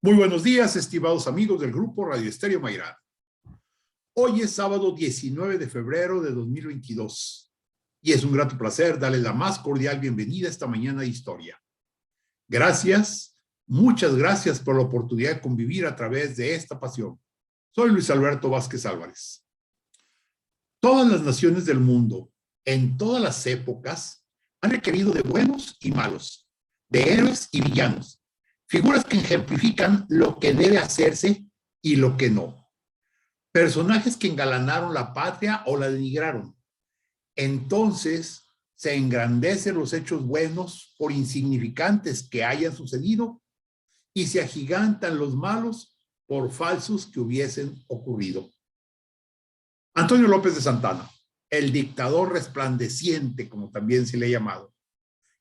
Muy buenos días, estimados amigos del Grupo Radio Estéreo Mairán. Hoy es sábado 19 de febrero de 2022 y es un grato placer darles la más cordial bienvenida esta mañana de historia. Gracias, muchas gracias por la oportunidad de convivir a través de esta pasión. Soy Luis Alberto Vázquez Álvarez. Todas las naciones del mundo, en todas las épocas, han requerido de buenos y malos, de héroes y villanos, figuras que ejemplifican lo que debe hacerse y lo que no. Personajes que engalanaron la patria o la denigraron. Entonces se engrandecen los hechos buenos por insignificantes que hayan sucedido y se agigantan los malos por falsos que hubiesen ocurrido. Antonio López de Santana, el dictador resplandeciente, como también se le ha llamado.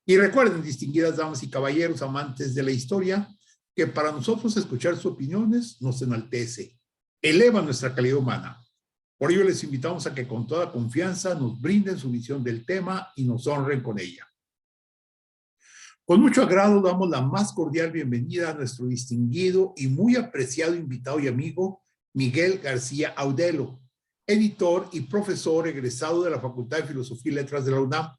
Y recuerden, distinguidas damas y caballeros amantes de la historia, que para nosotros escuchar sus opiniones nos enaltece, eleva nuestra calidad humana. Por ello les invitamos a que con toda confianza nos brinden su visión del tema y nos honren con ella. Con mucho agrado damos la más cordial bienvenida a nuestro distinguido y muy apreciado invitado y amigo Miguel García Audelo, editor y profesor egresado de la Facultad de Filosofía y Letras de la UNAM,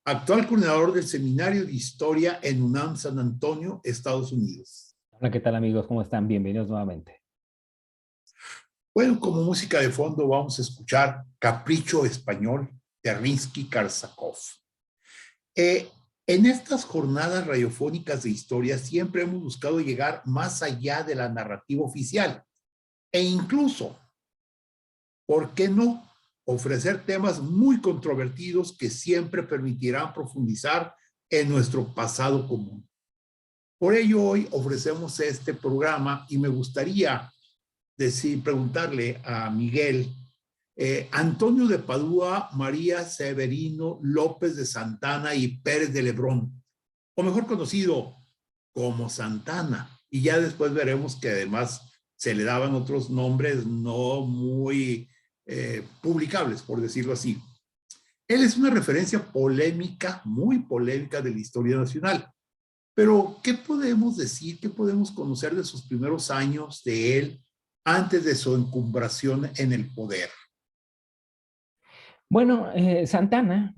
actual coordinador del Seminario de Historia en UNAM San Antonio, Estados Unidos. Hola, ¿qué tal amigos? ¿Cómo están? Bienvenidos nuevamente. Bueno, como música de fondo vamos a escuchar Capricho Español de Rimsky-Korsakov. En estas jornadas radiofónicas de historia siempre hemos buscado llegar más allá de la narrativa oficial e incluso, ¿por qué no?, ofrecer temas muy controvertidos que siempre permitirán profundizar en nuestro pasado común. Por ello hoy ofrecemos este programa y me gustaría preguntarle a Miguel, Antonio de Padua, María Severino López de Santana y Pérez de Lebrón, o mejor conocido como Santana, y ya después veremos que además se le daban otros nombres no muy publicables, por decirlo así. Él es una referencia polémica, muy polémica de la historia nacional. Pero, ¿qué podemos decir, qué podemos conocer de sus primeros años de él antes de su encumbración en el poder? Bueno, Santana,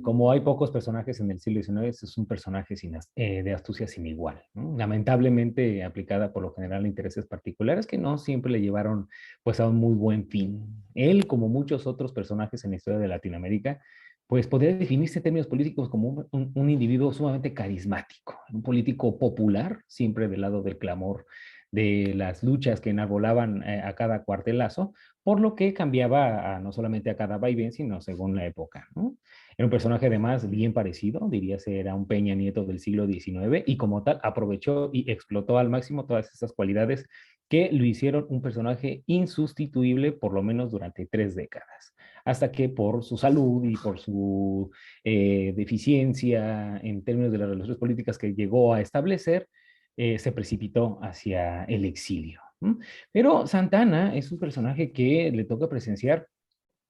como hay pocos personajes en el siglo XIX, es un personaje de astucia sin igual, ¿no? Lamentablemente aplicada por lo general a intereses particulares que no siempre le llevaron pues a un muy buen fin. Él, como muchos otros personajes en la historia de Latinoamérica, pues podría definirse en términos políticos como un individuo sumamente carismático, un político popular, siempre del lado del clamor de las luchas que enarbolaban a cada cuartelazo, por lo que cambiaba no solamente a cada vaivén, sino según la época, ¿no? Era un personaje además bien parecido, diríase era un Peña Nieto del siglo XIX, y como tal aprovechó y explotó al máximo todas esas cualidades que lo hicieron un personaje insustituible por lo menos durante 3 décadas, hasta que por su salud y por su deficiencia en términos de las relaciones políticas que llegó a establecer, se precipitó hacia el exilio. Pero Santana es un personaje que le toca presenciar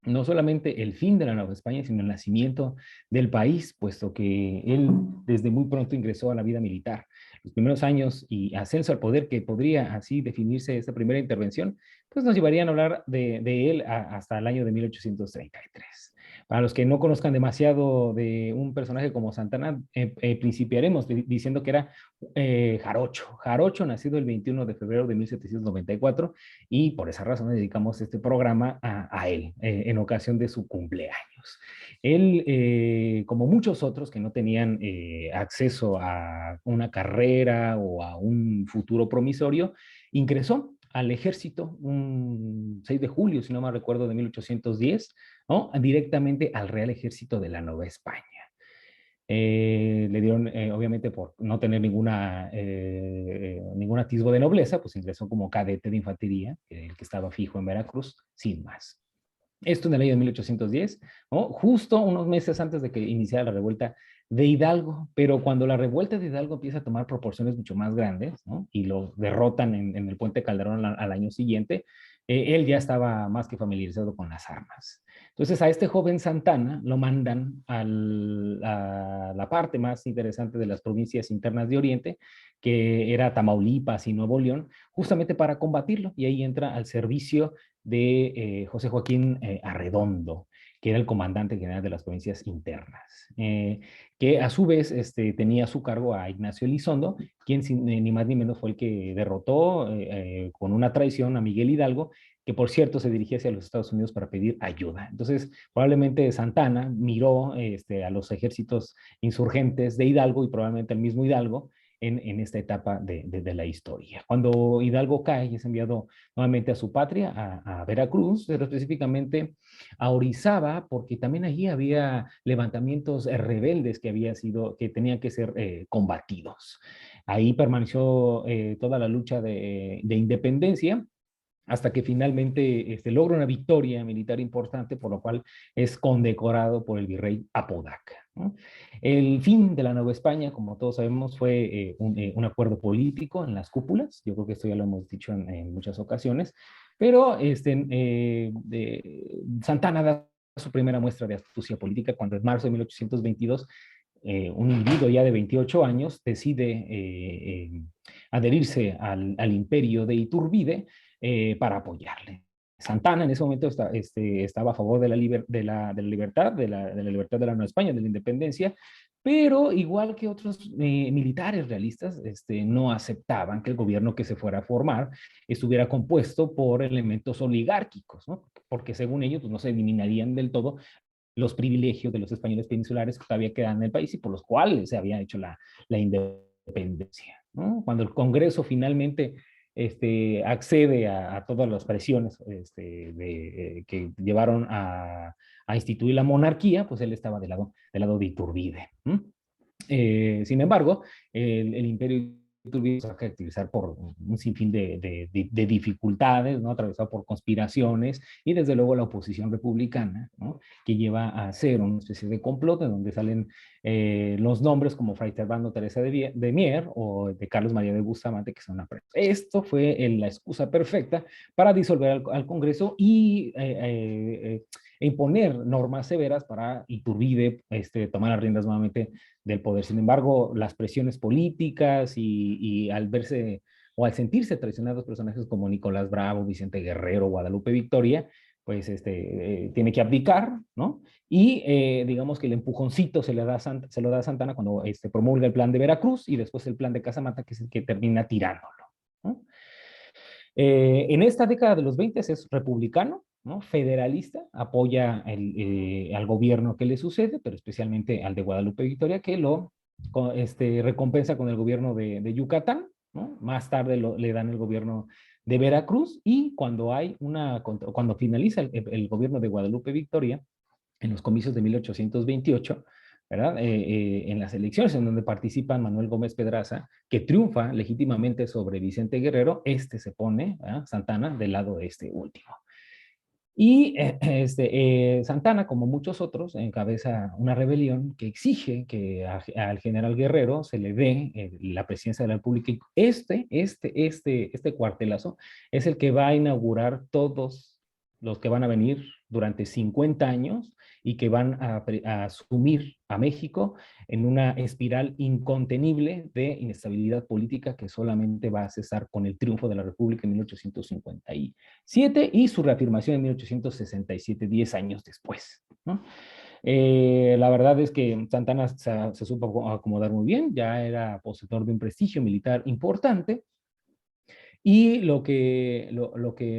no solamente el fin de la Nueva España, sino el nacimiento del país, puesto que él desde muy pronto ingresó a la vida militar. Los primeros años y ascenso al poder, que podría así definirse esta primera intervención, pues nos llevarían a hablar de él hasta el año de 1833. Para los que no conozcan demasiado de un personaje como Santana, principiaremos diciendo que era Jarocho, nacido el 21 de febrero de 1794, y por esa razón dedicamos este programa a él, en ocasión de su cumpleaños. Él, como muchos otros que no tenían acceso a una carrera o a un futuro promisorio, ingresó al ejército un 6 de julio, si no me recuerdo, de 1810, ¿no?, directamente al Real Ejército de la Nueva España. Le dieron, obviamente, por no tener ningún atisbo de nobleza, pues ingresó como cadete de infantería, el que estaba fijo en Veracruz, sin más. Esto en el año de 1810, ¿no?, justo unos meses antes de que iniciara la revuelta de Hidalgo, pero cuando la revuelta de Hidalgo empieza a tomar proporciones mucho más grandes, ¿no?, y lo derrotan en el Puente Calderón al año siguiente, él ya estaba más que familiarizado con las armas. Entonces a este joven Santana lo mandan a la parte más interesante de las provincias internas de Oriente, que era Tamaulipas y Nuevo León, justamente para combatirlo, y ahí entra al servicio de José Joaquín Arredondo, que era el comandante general de las provincias internas, que a su vez tenía a su cargo a Ignacio Elizondo, quien ni más ni menos fue el que derrotó con una traición a Miguel Hidalgo, que por cierto se dirigía hacia los Estados Unidos para pedir ayuda. Entonces, probablemente Santana miró a los ejércitos insurgentes de Hidalgo y probablemente al mismo Hidalgo en esta etapa de la historia. Cuando Hidalgo cae y es enviado nuevamente a su patria, a Veracruz, pero específicamente a Orizaba, porque también allí había levantamientos rebeldes que tenían que ser combatidos. Ahí permaneció toda la lucha de independencia, hasta que finalmente logra una victoria militar importante, por lo cual es condecorado por el virrey Apodaca, ¿no? El fin de la Nueva España, como todos sabemos, fue un acuerdo político en las cúpulas. Yo creo que esto ya lo hemos dicho en muchas ocasiones, pero Santana da su primera muestra de astucia política cuando en marzo de 1822 un individuo ya de 28 años decide adherirse al imperio de Iturbide para apoyarle. Santana en ese momento estaba a favor de la libertad, de la libertad de la Nueva España, de la independencia, pero igual que otros militares realistas, no aceptaban que el gobierno que se fuera a formar estuviera compuesto por elementos oligárquicos, ¿no? Porque según ellos pues, no se eliminarían del todo los privilegios de los españoles peninsulares que todavía quedan en el país y por los cuales se había hecho la independencia, ¿no? Cuando el Congreso finalmente accede a todas las presiones que llevaron a instituir la monarquía, pues él estaba del lado de Iturbide. Sin embargo, el imperio Iturbide se va a caracterizar por un sinfín de dificultades, ¿no? Atravesado por conspiraciones y desde luego la oposición republicana, ¿no? Que lleva a hacer una especie de complot en donde salen los nombres como Fray Servando Teresa de Mier o de Carlos María de Bustamante, que son apresos. Esto fue la excusa perfecta para disolver al Congreso y imponer normas severas para Iturbide tomar las riendas nuevamente del poder. Sin embargo, las presiones políticas y al verse o al sentirse traicionados personajes como Nicolás Bravo, Vicente Guerrero, Guadalupe Victoria, pues tiene que abdicar, ¿no? Y digamos que el empujoncito se lo da a Santana cuando promulga el plan de Veracruz y después el plan de Casamata, que es el que termina tirándolo, ¿no? En esta década de los 20 es republicano, ¿no? Federalista, apoya al gobierno que le sucede, pero especialmente al de Guadalupe Victoria, que lo recompensa con el gobierno de Yucatán, ¿no? Más tarde le dan el gobierno de Veracruz y cuando finaliza el gobierno de Guadalupe Victoria, en los comicios de 1828, ¿verdad? En las elecciones en donde participan Manuel Gómez Pedraza, que triunfa legítimamente sobre Vicente Guerrero, se pone, ¿verdad? Santana, del lado de este último. Y Santana, como muchos otros, encabeza una rebelión que exige que al general Guerrero se le dé la presidencia de la República. Y este cuartelazo es el que va a inaugurar todos los que van a venir durante 50 años y que van a sumir a México en una espiral incontenible de inestabilidad política que solamente va a cesar con el triunfo de la República en 1857 y su reafirmación en 1867, 10 años después, ¿no? La verdad es que Santana se supo acomodar muy bien, ya era poseedor de un prestigio militar importante. Y lo que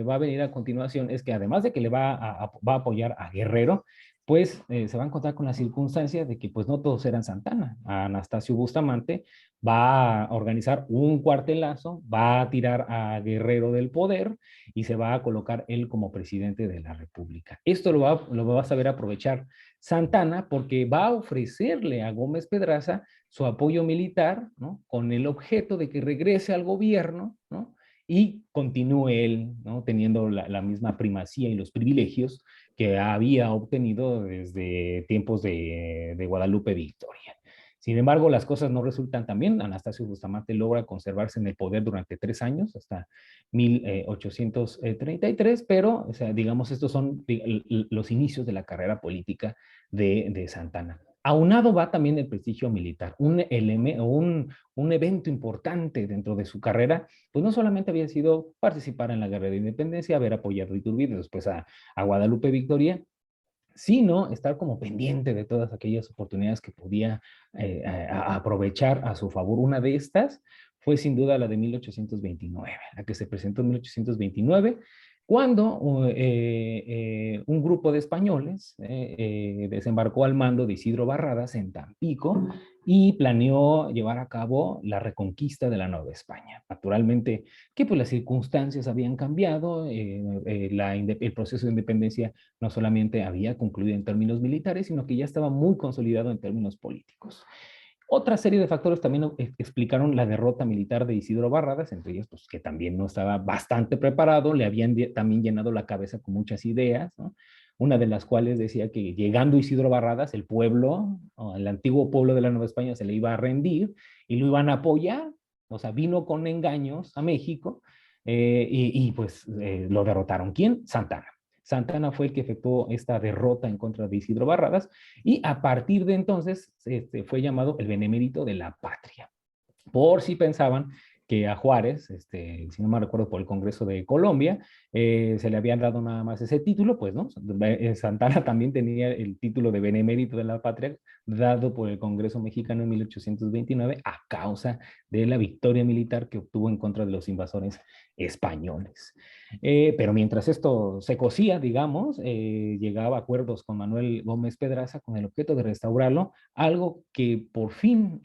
va a venir a continuación es que además de que le va a apoyar a Guerrero, pues se va a encontrar con la circunstancia de que pues no todos eran Santana. Anastasio Bustamante va a organizar un cuartelazo, va a tirar a Guerrero del poder y se va a colocar él como presidente de la República. Esto lo va a saber aprovechar Santana porque va a ofrecerle a Gómez Pedraza su apoyo militar, ¿no? Con el objeto de que regrese al gobierno, ¿no? Y continúe él, ¿no? Teniendo la misma primacía y los privilegios que había obtenido desde tiempos de Guadalupe Victoria. Sin embargo, las cosas no resultan tan bien. Anastasio Bustamante logra conservarse en el poder durante 3 años, hasta 1833, pero, o sea, digamos, estos son los inicios de la carrera política de Santana. Aunado va también el prestigio militar, un evento importante dentro de su carrera, pues no solamente había sido participar en la guerra de independencia, haber apoyado a Iturbide, después a Guadalupe Victoria, sino estar como pendiente de todas aquellas oportunidades que podía aprovechar a su favor. Una de estas fue sin duda la de 1829, la que se presentó en 1829, cuando un grupo de españoles desembarcó al mando de Isidro Barradas en Tampico y planeó llevar a cabo la reconquista de la Nueva España. Naturalmente que pues las circunstancias habían cambiado, el proceso de independencia no solamente había concluido en términos militares, sino que ya estaba muy consolidado en términos políticos. Otra serie de factores también explicaron la derrota militar de Isidro Barradas, entre ellos pues, que también no estaba bastante preparado, le habían también llenado la cabeza con muchas ideas, ¿no? Una de las cuales decía que llegando Isidro Barradas, el pueblo, el antiguo pueblo de la Nueva España se le iba a rendir y lo iban a apoyar, o sea, vino con engaños a México pues lo derrotaron. ¿Quién? Santana. Santana fue el que efectuó esta derrota en contra de Isidro Barradas y a partir de entonces fue llamado el benemérito de la patria. Por si pensaban que a Juárez, si no me recuerdo por el Congreso de Colombia, se le habían dado nada más ese título, pues no, Santana también tenía el título de benemérito de la patria dado por el Congreso mexicano en 1829 a causa de la victoria militar que obtuvo en contra de los invasores españoles. Pero mientras esto se cosía, digamos, llegaba a acuerdos con Manuel Gómez Pedraza con el objeto de restaurarlo, algo que por fin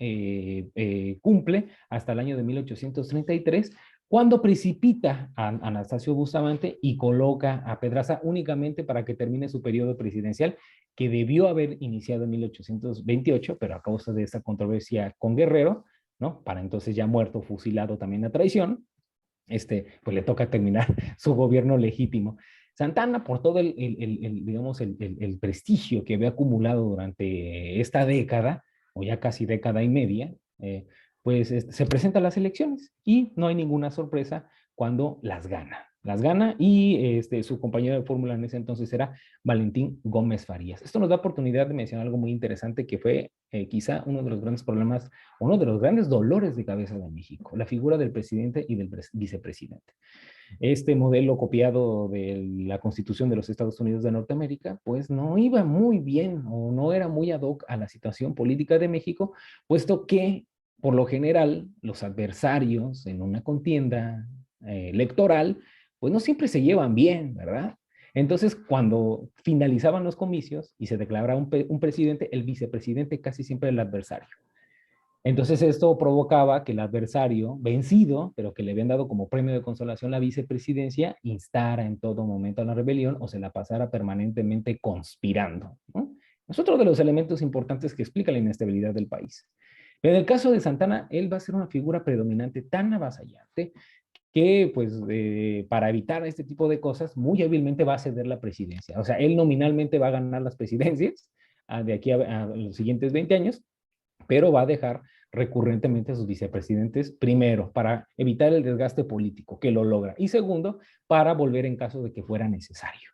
cumple hasta el año de 1833, cuando precipita a Anastasio Bustamante y coloca a Pedraza únicamente para que termine su periodo presidencial, que debió haber iniciado en 1828, pero a causa de esta controversia con Guerrero, ¿no? Para entonces ya muerto, fusilado también a traición, pues le toca terminar su gobierno legítimo. Santana, por todo digamos, el prestigio que había acumulado durante esta década, o ya casi década y media, pues se presenta a las elecciones y no hay ninguna sorpresa cuando las gana. Las gana y su compañero de fórmula en ese entonces era Valentín Gómez Farías. Esto nos da oportunidad de mencionar algo muy interesante que fue quizá uno de los grandes problemas, uno de los grandes dolores de cabeza de México, la figura del presidente y del vicepresidente. Este modelo copiado de la Constitución de los Estados Unidos de Norteamérica, pues no iba muy bien o no era muy ad hoc a la situación política de México, puesto que por lo general los adversarios en una contienda electoral, pues no siempre se llevan bien, ¿verdad? Entonces, cuando finalizaban los comicios y se declaraba un presidente, el vicepresidente casi siempre era el adversario. Entonces esto provocaba que el adversario, vencido, pero que le habían dado como premio de consolación la vicepresidencia, instara en todo momento a la rebelión o se la pasara permanentemente conspirando, ¿no? Es otro de los elementos importantes que explica la inestabilidad del país. Pero en el caso de Santana, él va a ser una figura predominante tan avasallante que pues para evitar este tipo de cosas muy hábilmente va a ceder la presidencia. O sea, él nominalmente va a ganar las presidencias de aquí a los siguientes 20 años, pero va a dejar recurrentemente a sus vicepresidentes, primero, para evitar el desgaste político, que lo logra, y segundo, para volver en caso de que fuera necesario.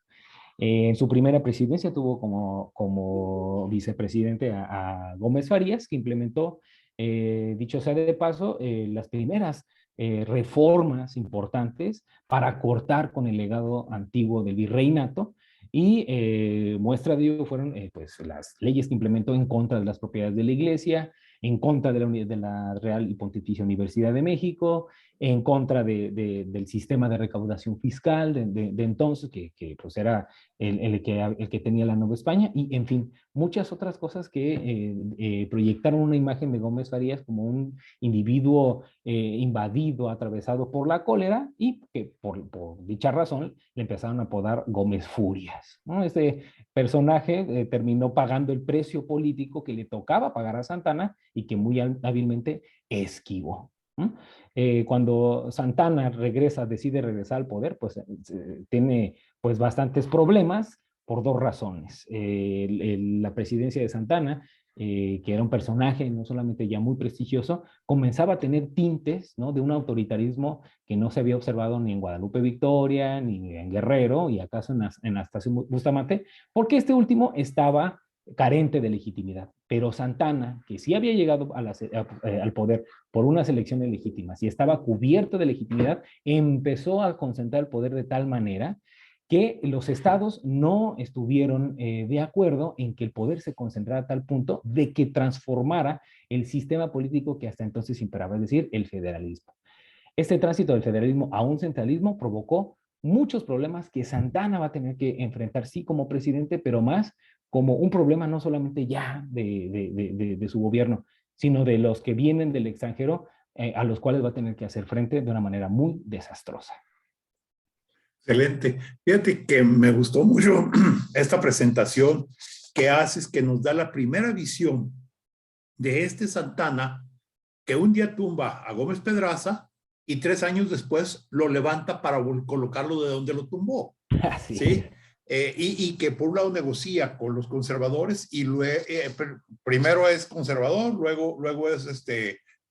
En su primera presidencia tuvo como vicepresidente a Gómez Farías, que implementó, dicho sea de paso, las primeras reformas importantes para cortar con el legado antiguo del virreinato, y muestra de ello fueron pues, las leyes que implementó en contra de las propiedades de la iglesia, en contra de la Real y Pontificia Universidad de México, en contra del sistema de recaudación fiscal de entonces, que pues era el que tenía la Nueva España, y en fin, muchas otras cosas que proyectaron una imagen de Gómez Farías como un individuo invadido, atravesado por la cólera, y que por dicha razón le empezaron a apodar Gómez Furias, ¿no? Este personaje terminó pagando el precio político que le tocaba pagar a Santana y que muy hábilmente esquivó. Cuando Santana decide regresar al poder, pues tiene pues bastantes problemas por dos razones. La presidencia de Santana que era un personaje no solamente ya muy prestigioso, comenzaba a tener tintes, ¿no?, de un autoritarismo que no se había observado ni en Guadalupe Victoria, ni en Guerrero, y acaso en Anastasio Bustamante, porque este último estaba carente de legitimidad. Pero Santana, que sí había llegado al poder por unas elecciones legítimas y estaba cubierto de legitimidad, empezó a concentrar el poder de tal manera que los estados no estuvieron de acuerdo en que el poder se concentrara a tal punto de que transformara el sistema político que hasta entonces imperaba, es decir, el federalismo. Este tránsito del federalismo a un centralismo provocó muchos problemas que Santana va a tener que enfrentar, sí, como presidente, pero más como un problema no solamente ya de su gobierno, sino de los que vienen del extranjero, a los cuales va a tener que hacer frente de una manera muy desastrosa. Excelente. Fíjate que me gustó mucho esta presentación que haces, que nos da la primera visión de este Santana, que un día tumba a Gómez Pedraza y 3 años después lo levanta para colocarlo de donde lo tumbó. Así ¿Sí? Y que por un lado negocia con los conservadores y luego, primero es conservador, luego es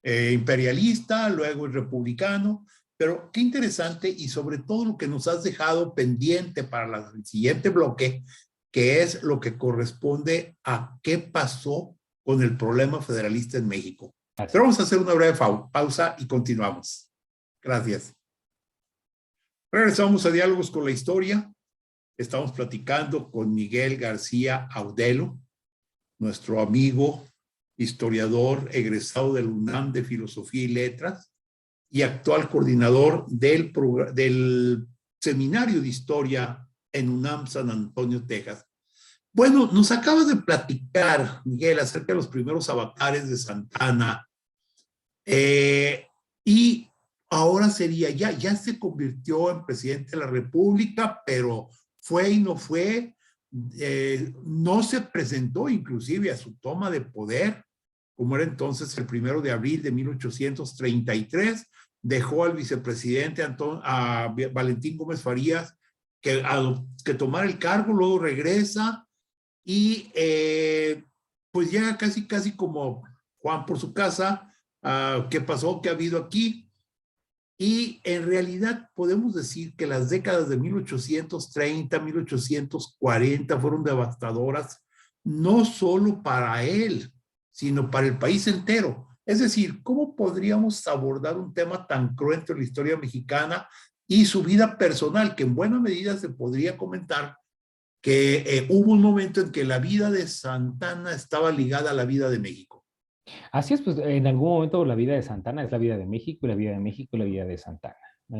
imperialista, luego es republicano. Pero qué interesante, y sobre todo lo que nos has dejado pendiente para el siguiente bloque, que es lo que corresponde a qué pasó con el problema federalista en México. Pero vamos a hacer una breve pausa y continuamos. Gracias. Regresamos a Diálogos con la Historia. Estamos platicando con Miguel García Audelo, nuestro amigo, historiador egresado del UNAM de Filosofía y Letras y actual coordinador del Seminario de Historia en UNAM San Antonio, Texas. Bueno, nos acabas de platicar, Miguel, acerca de los primeros avatares de Santana, y ahora sería, ya se convirtió en presidente de la República, pero fue y no fue, no se presentó inclusive a su toma de poder, como era entonces el 1 de abril de 1833, dejó al vicepresidente a Valentín Gómez Farías que tomara el cargo, luego regresa y pues llega casi como Juan por su casa. ¿Qué pasó? ¿Qué ha habido aquí? Y en realidad podemos decir que las décadas de 1830, 1840 fueron devastadoras, no solo para él, sino para el país entero. Es decir, ¿cómo podríamos abordar un tema tan cruento en la historia mexicana y su vida personal, que en buena medida se podría comentar que hubo un momento en que la vida de Santana estaba ligada a la vida de México? Así es, pues en algún momento la vida de Santana es la vida de México y la vida de México y la vida de Santana.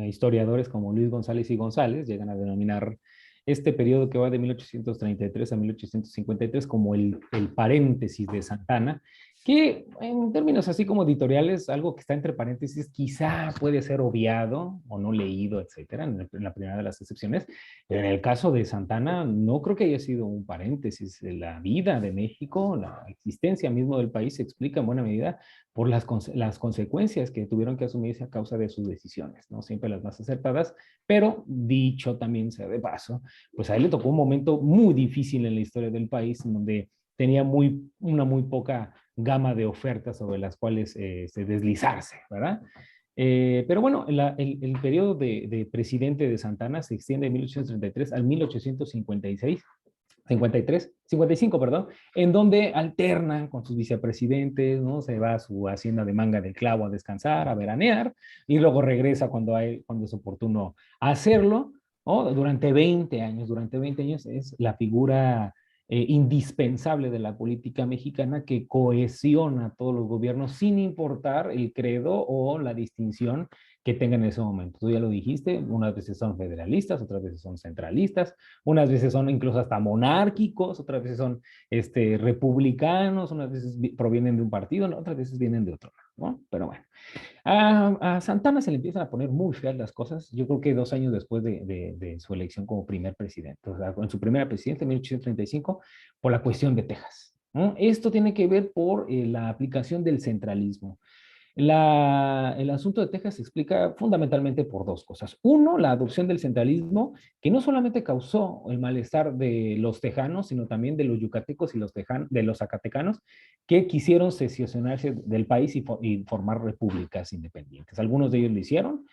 Historiadores como Luis González y González llegan a denominar este periodo que va de 1833 a 1853 como el paréntesis de Santana, que en términos así como editoriales, algo que está entre paréntesis quizá puede ser obviado o no leído, etcétera, en la primera de las excepciones, pero en el caso de Santana no creo que haya sido un paréntesis. La vida de México, la existencia mismo del país se explica en buena medida por las consecuencias que tuvieron que asumirse a causa de sus decisiones, no siempre las más acertadas, pero dicho también sea de paso, pues a él le tocó un momento muy difícil en la historia del país, en donde tenía una muy poca gama de ofertas sobre las cuales deslizarse, ¿verdad? Pero bueno, el periodo de presidente de Santana se extiende de 1833 al 1856, 55, perdón, en donde alterna con sus vicepresidentes, ¿no? Se va a su hacienda de Manga del Clavo a descansar, a veranear, y luego regresa cuando es oportuno hacerlo, ¿no? Durante 20 años es la figura indispensable de la política mexicana que cohesiona a todos los gobiernos sin importar el credo o la distinción que tengan en ese momento. Tú ya lo dijiste, unas veces son federalistas, otras veces son centralistas, unas veces son incluso hasta monárquicos, otras veces son republicanos, unas veces provienen de un partido, ¿no? Otras veces vienen de otro, ¿no? Pero bueno. A Santana se le empiezan a poner muy feas las cosas, yo creo que 2 años después de su elección como primer presidente, o sea, en su primera presidencia en 1835, por la cuestión de Texas, ¿no? Esto tiene que ver por la aplicación del centralismo. El asunto de Texas se explica fundamentalmente por dos cosas. Uno, la adopción del centralismo, que no solamente causó el malestar de los tejanos, sino también de los yucatecos y de los zacatecanos, que quisieron secesionarse del país y formar repúblicas independientes. Algunos de ellos lo hicieron.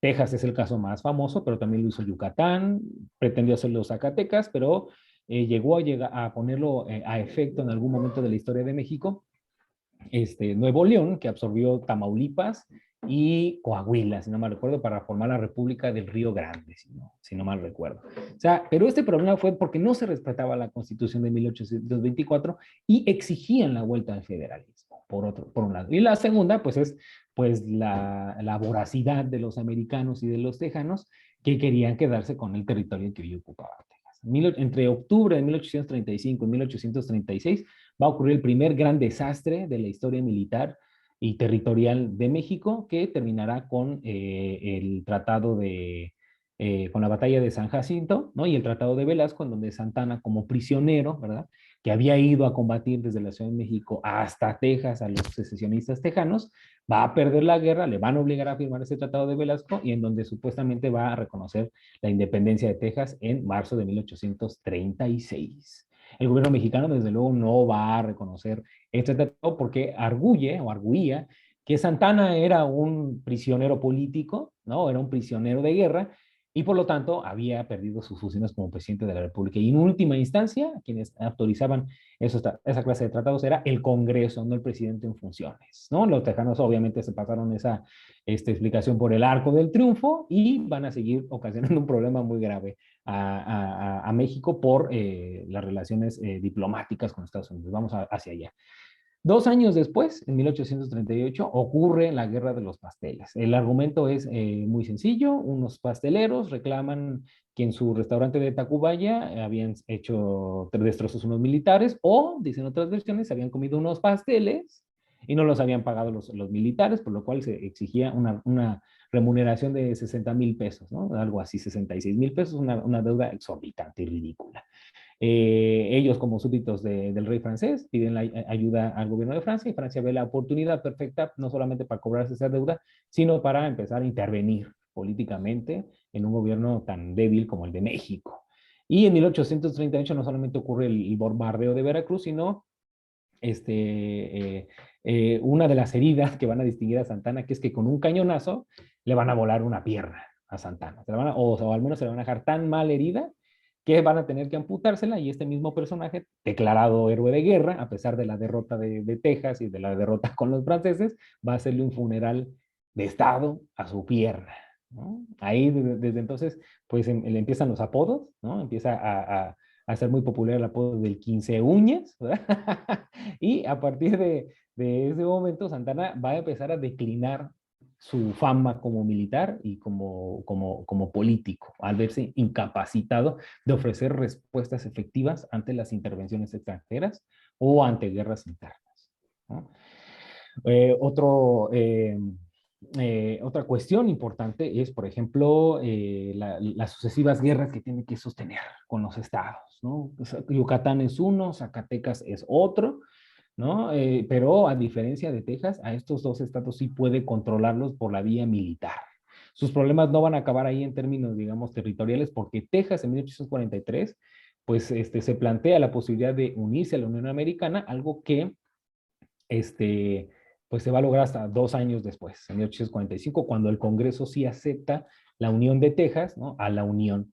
Texas es el caso más famoso, pero también lo hizo Yucatán, pretendió hacerlo Zacatecas, pero llegó a ponerlo a efecto en algún momento de la historia de México Nuevo León, que absorbió Tamaulipas y Coahuila, si no mal recuerdo, para formar la República del Río Grande, si no mal recuerdo. O sea, pero este problema fue porque no se respetaba la Constitución de 1824 y exigían la vuelta al federalismo, por un lado. Y la segunda, pues es pues la voracidad de los americanos y de los tejanos que querían quedarse con el territorio que hoy ocupaba Texas. Entre octubre de 1835 y 1836 va a ocurrir el primer gran desastre de la historia militar y territorial de México, que terminará con el tratado con la batalla de San Jacinto, ¿no? Y el tratado de Velasco, en donde Santana, como prisionero, ¿verdad? Que había ido a combatir desde la Ciudad de México hasta Texas a los secesionistas tejanos, va a perder la guerra, le van a obligar a firmar ese tratado de Velasco y en donde supuestamente va a reconocer la independencia de Texas en marzo de 1836. El gobierno mexicano, desde luego, no va a reconocer este tratado porque arguía que Santana era un prisionero político, ¿no? Era un prisionero de guerra y por lo tanto había perdido sus funciones como presidente de la República. Y en última instancia, quienes autorizaban esa clase de tratados era el Congreso, no el presidente en funciones, ¿no? Los tejanos obviamente se pasaron esa explicación por el arco del triunfo y van a seguir ocasionando un problema muy grave a México por las relaciones diplomáticas con Estados Unidos. Vamos hacia allá. 2 años después, en 1838, ocurre la Guerra de los Pasteles. El argumento es muy sencillo. Unos pasteleros reclaman que en su restaurante de Tacubaya habían hecho destrozos unos militares o, dicen otras versiones, habían comido unos pasteles y no los habían pagado los militares, por lo cual se exigía una remuneración de 60,000 pesos, ¿no? Algo así, 66,000 pesos, una deuda exorbitante y ridícula. Ellos, como súbditos del rey francés, piden la ayuda al gobierno de Francia y Francia ve la oportunidad perfecta no solamente para cobrarse esa deuda, sino para empezar a intervenir políticamente en un gobierno tan débil como el de México. Y en 1838 no solamente ocurre el bombardeo de Veracruz, sino una de las heridas que van a distinguir a Santana, que es que con un cañonazo le van a volar una pierna a Santana, o al menos se le van a dejar tan mal herida que van a tener que amputársela y este mismo personaje, declarado héroe de guerra, a pesar de la derrota de Texas y de la derrota con los franceses, va a hacerle un funeral de estado a su pierna, ¿no? Ahí desde entonces, pues le empiezan los apodos, ¿no? Empieza a ser muy popular el apodo del 15 uñas, ¿verdad? Y a partir de ese momento, Santana va a empezar a declinar su fama como militar y como político, al verse incapacitado de ofrecer respuestas efectivas ante las intervenciones extranjeras o ante guerras internas, ¿no? Otra cuestión importante es, por ejemplo, las sucesivas guerras que tiene que sostener con los estados, ¿no? Yucatán es uno, Zacatecas es otro, ¿no? Pero a diferencia de Texas, a estos dos estados sí puede controlarlos por la vía militar. Sus problemas no van a acabar ahí en términos, digamos, territoriales, porque Texas en 1843, pues se plantea la posibilidad de unirse a la Unión Americana, algo que este, pues se va a lograr hasta 2 años después, en 1845, cuando el Congreso sí acepta la unión de Texas, ¿no? A la Unión.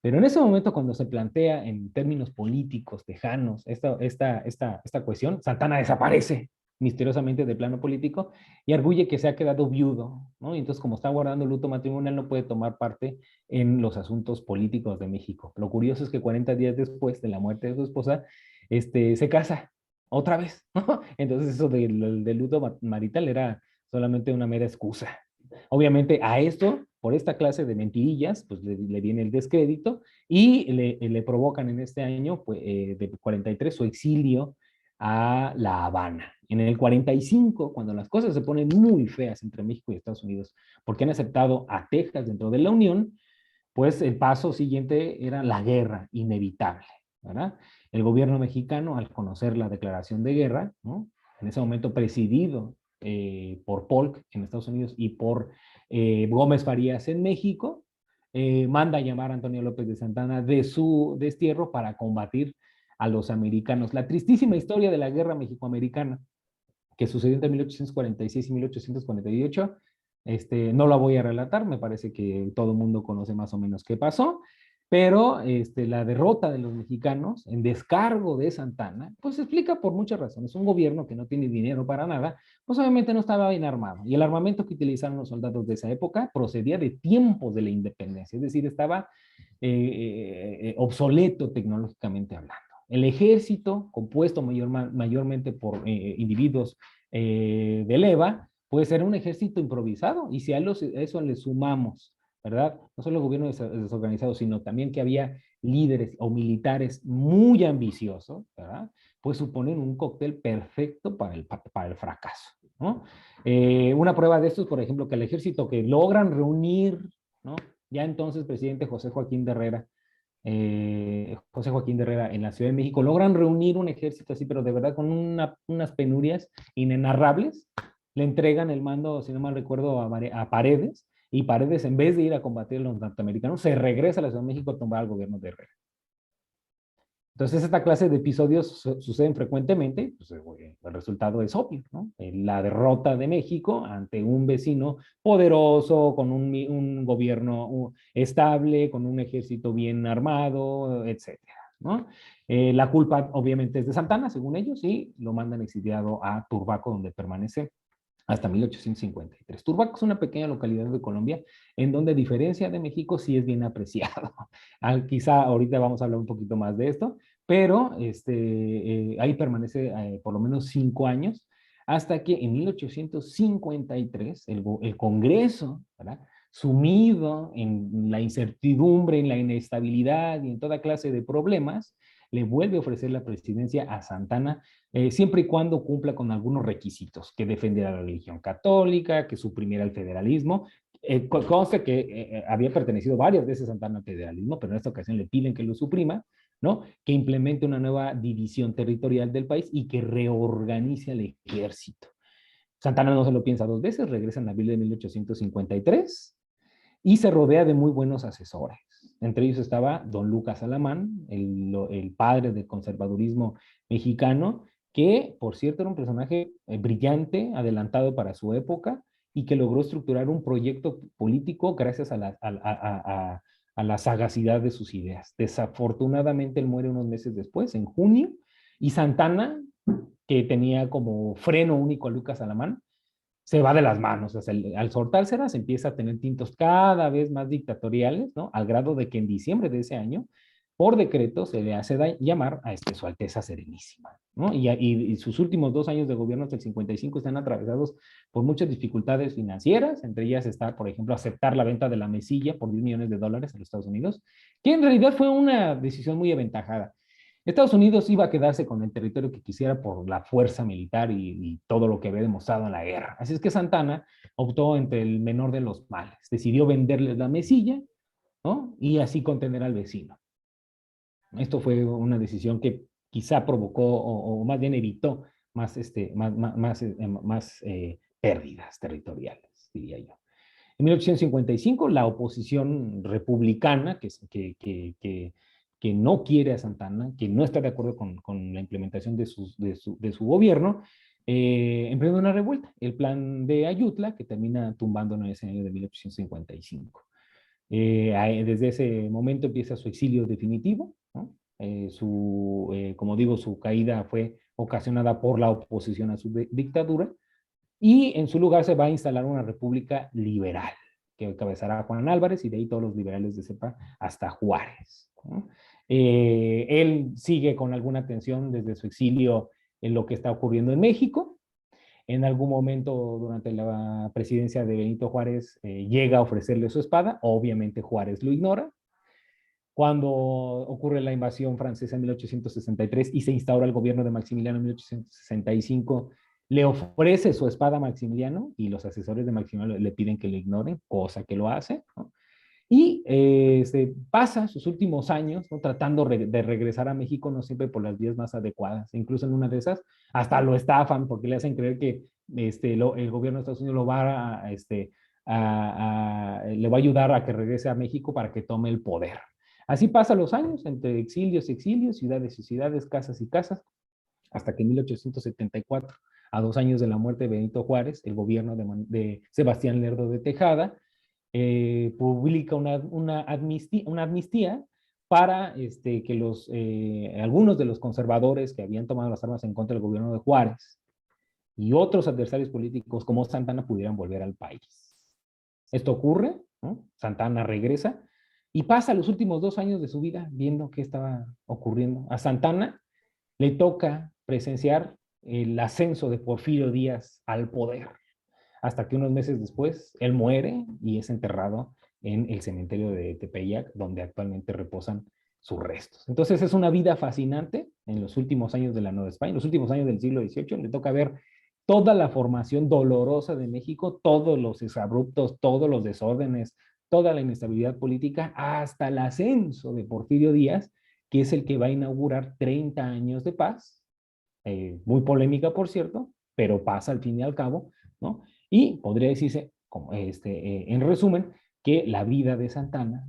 Pero en ese momento, cuando se plantea en términos políticos, tejanos, esta cuestión, Santana desaparece misteriosamente del plano político y arguye que se ha quedado viudo, ¿no? Y entonces, como está guardando luto matrimonial, no puede tomar parte en los asuntos políticos de México. Lo curioso es que 40 días después de la muerte de su esposa, se casa otra vez, ¿no? Entonces, eso del luto marital era solamente una mera excusa. Obviamente a esto, por esta clase de mentirillas, pues le viene el descrédito y le provocan en este año pues, de 43 su exilio a La Habana. En el 45, cuando las cosas se ponen muy feas entre México y Estados Unidos, porque han aceptado a Texas dentro de la Unión, pues el paso siguiente era la guerra inevitable, ¿verdad? El gobierno mexicano, al conocer la declaración de guerra, ¿no? En ese momento presidido por Polk en Estados Unidos y por Gómez Farías en México, manda a llamar a Antonio López de Santana de su destierro para combatir a los americanos. La tristísima historia de la guerra mexicoamericana que sucedió entre 1846 y 1848, no la voy a relatar, me parece que todo el mundo conoce más o menos qué pasó, pero la derrota de los mexicanos en descargo de Santana, pues se explica por muchas razones. Un gobierno que no tiene dinero para nada, pues obviamente no estaba bien armado. Y el armamento que utilizaron los soldados de esa época procedía de tiempos de la independencia, es decir, estaba obsoleto tecnológicamente hablando. El ejército, compuesto mayormente por individuos de leva, puede ser un ejército improvisado. Y si a eso le sumamos, ¿verdad? No solo el gobierno desorganizado, sino también que había líderes o militares muy ambiciosos, ¿verdad? Pues suponen un cóctel perfecto para el fracaso, ¿no? Una prueba de esto es, por ejemplo, que el ejército que logran reunir, ¿no? Ya entonces presidente José Joaquín de Herrera en la Ciudad de México, logran reunir un ejército así, pero de verdad con unas penurias inenarrables. Le entregan el mando, si no mal recuerdo, a Paredes, y Paredes, en vez de ir a combatir a los norteamericanos, se regresa a la Ciudad de México a tumbar al gobierno de Herrera. Entonces, esta clase de episodios suceden frecuentemente, pues, el resultado es obvio, ¿no? La derrota de México ante un vecino poderoso, con un gobierno estable, con un ejército bien armado, etcétera, ¿no? La culpa, obviamente, es de Santana, según ellos, y lo mandan exiliado a Turbaco, donde permanece hasta 1853. Turbaco es una pequeña localidad de Colombia en donde, a diferencia de México, sí es bien apreciado. Quizá ahorita vamos a hablar un poquito más de esto, pero ahí permanece por lo menos 5 años, hasta que en 1853 el Congreso, ¿verdad?, sumido en la incertidumbre, en la inestabilidad y en toda clase de problemas, le vuelve a ofrecer la presidencia a Santana, siempre y cuando cumpla con algunos requisitos: que defendiera la religión católica, que suprimiera el federalismo. Consta que había pertenecido varias veces Santana al federalismo, pero en esta ocasión le piden que lo suprima, ¿no? Que implemente una nueva división territorial del país y que reorganice al ejército. Santana no se lo piensa dos veces, regresa en abril de 1853 y se rodea de muy buenos asesores. Entre ellos estaba don Lucas Alamán, el padre del conservadurismo mexicano, que, por cierto, era un personaje brillante, adelantado para su época, y que logró estructurar un proyecto político gracias a la sagacidad de sus ideas. Desafortunadamente, él muere unos meses después, en junio, y Santana, que tenía como freno único a Lucas Alamán, se va de las manos. O sea, al soltárselas empieza a tener tintos cada vez más dictatoriales, ¿no? Al grado de que en diciembre de ese año, por decreto, se le hace llamar a Su Alteza Serenísima, ¿no? Y sus últimos 2 años de gobierno, hasta el 55, están atravesados por muchas dificultades financieras. Entre ellas está, por ejemplo, aceptar la venta de la mesilla por $10 millones a los Estados Unidos, que en realidad fue una decisión muy aventajada. Estados Unidos iba a quedarse con el territorio que quisiera por la fuerza militar y todo lo que había demostrado en la guerra. Así es que Santana optó entre el menor de los males. Decidió venderles la mesilla, ¿no?, y así contener al vecino. Esto fue una decisión que quizá provocó o más bien evitó más pérdidas territoriales, diría yo. En 1855, la oposición republicana, que no quiere a Santana, que no está de acuerdo con la implementación de su gobierno, emprende una revuelta, el plan de Ayutla, que termina tumbando en ese año de 1855. Desde ese momento empieza su exilio definitivo, ¿no? Como digo, su caída fue ocasionada por la oposición a su dictadura, y en su lugar se va a instalar una república liberal que encabezará Juan Álvarez, y de ahí todos los liberales de cepa hasta Juárez, ¿no? Él sigue con alguna tensión desde su exilio en lo que está ocurriendo en México. En algún momento durante la presidencia de Benito Juárez llega a ofrecerle su espada. Obviamente Juárez lo ignora. Cuando ocurre la invasión francesa en 1863 y se instaura el gobierno de Maximiliano en 1865, le ofrece su espada a Maximiliano, y los asesores de Maximiliano le piden que lo ignoren, cosa que lo hace, ¿no? Y se pasa sus últimos años, ¿no?, tratando de regresar a México, no siempre por las vías más adecuadas. Incluso en una de esas hasta lo estafan porque le hacen creer que el gobierno de Estados Unidos le va a ayudar a que regrese a México para que tome el poder. Así pasan los años, entre exilios y exilios, ciudades y ciudades, casas y casas, hasta que en 1874, a 2 años de la muerte de Benito Juárez, el gobierno de Sebastián Lerdo de Tejada publica una amnistía para que algunos de los conservadores que habían tomado las armas en contra del gobierno de Juárez y otros adversarios políticos como Santana pudieran volver al país. Esto ocurre, ¿no? Santana regresa y pasa los últimos 2 años de su vida viendo qué estaba ocurriendo. A Santana le toca presenciar el ascenso de Porfirio Díaz al poder, hasta que unos meses después él muere y es enterrado en el cementerio de Tepeyac, donde actualmente reposan sus restos. Entonces es una vida fascinante en los últimos años de la Nueva España, en los últimos años del siglo XVIII. Le toca ver toda la formación dolorosa de México, todos los exabruptos, todos los desórdenes, toda la inestabilidad política, hasta el ascenso de Porfirio Díaz, que es el que va a inaugurar 30 años de paz, muy polémica por cierto, pero pasa al fin y al cabo, ¿no? Y podría decirse, como en resumen, que la vida de Santana,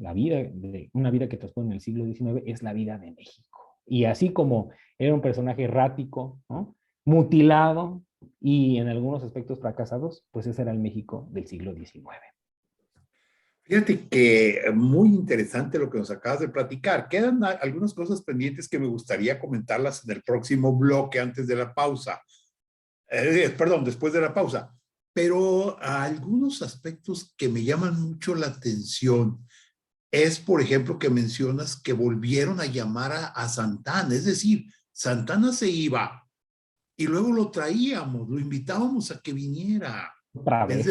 una vida que transcurre en el siglo XIX, es la vida de México. Y así como era un personaje errático, ¿no? Mutilado y en algunos aspectos fracasados, pues ese era el México del siglo XIX. Fíjate que muy interesante lo que nos acabas de platicar. Quedan algunas cosas pendientes que me gustaría comentarlas en el próximo bloque antes de la pausa. Perdón, después de la pausa. Pero algunos aspectos que me llaman mucho la atención es, por ejemplo, que mencionas que volvieron a llamar a Santana. Es decir, Santana se iba y luego lo traíamos, lo invitábamos a que viniera. Otra vez.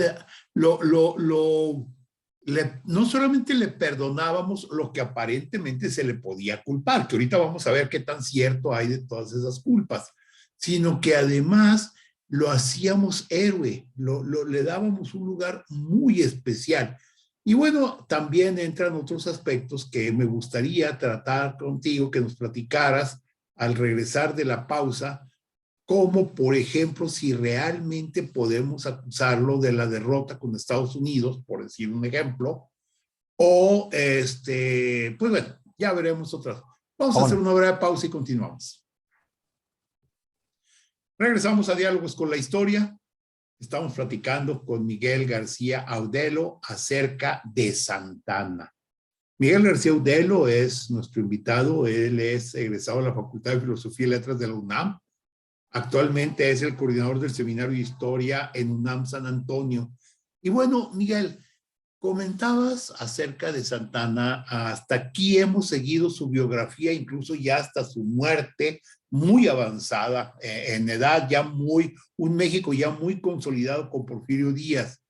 No solamente le perdonábamos lo que aparentemente se le podía culpar, que ahorita vamos a ver qué tan cierto hay de todas esas culpas, sino que además lo hacíamos héroe, le dábamos un lugar muy especial. Y bueno, también entran otros aspectos que me gustaría tratar contigo, que nos platicaras al regresar de la pausa, como por ejemplo si realmente podemos acusarlo de la derrota con Estados Unidos, por decir un ejemplo, o pues bueno, ya veremos otras. Vamos a hacer una breve pausa y continuamos. Regresamos a Diálogos con la Historia. Estamos platicando con Miguel García Audelo acerca de Santana. Miguel García Audelo es nuestro invitado. Él es egresado de la Facultad de Filosofía y Letras de la UNAM. Actualmente es el coordinador del Seminario de Historia en UNAM San Antonio. Y bueno, Miguel, comentabas acerca de Santana. Hasta aquí hemos seguido su biografía, incluso ya hasta su muerte, muy avanzada en edad, un México ya muy consolidado con Porfirio Díaz.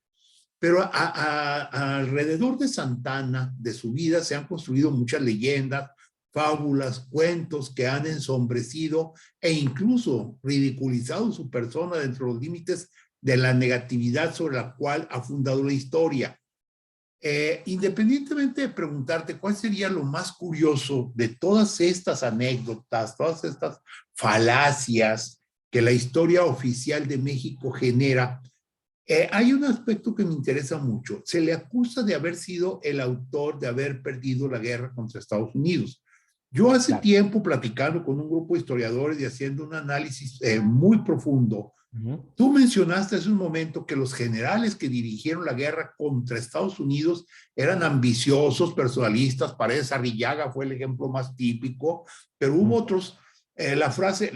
Pero alrededor de Santana, de su vida, se han construido muchas leyendas, fábulas, cuentos que han ensombrecido e incluso ridiculizado su persona dentro de los límites de la negatividad sobre la cual ha fundado la historia. Independientemente de preguntarte cuál sería lo más curioso de todas estas anécdotas, todas estas falacias que la historia oficial de México genera, hay un aspecto que me interesa mucho. Se le acusa de haber sido el autor de haber perdido la guerra contra Estados Unidos. Yo hace tiempo platicando con un grupo de historiadores y haciendo un análisis muy profundo, tú mencionaste hace un momento que los generales que dirigieron la guerra contra Estados Unidos eran ambiciosos, personalistas. Paredes Arrillaga fue el ejemplo más típico, pero hubo otros. La frase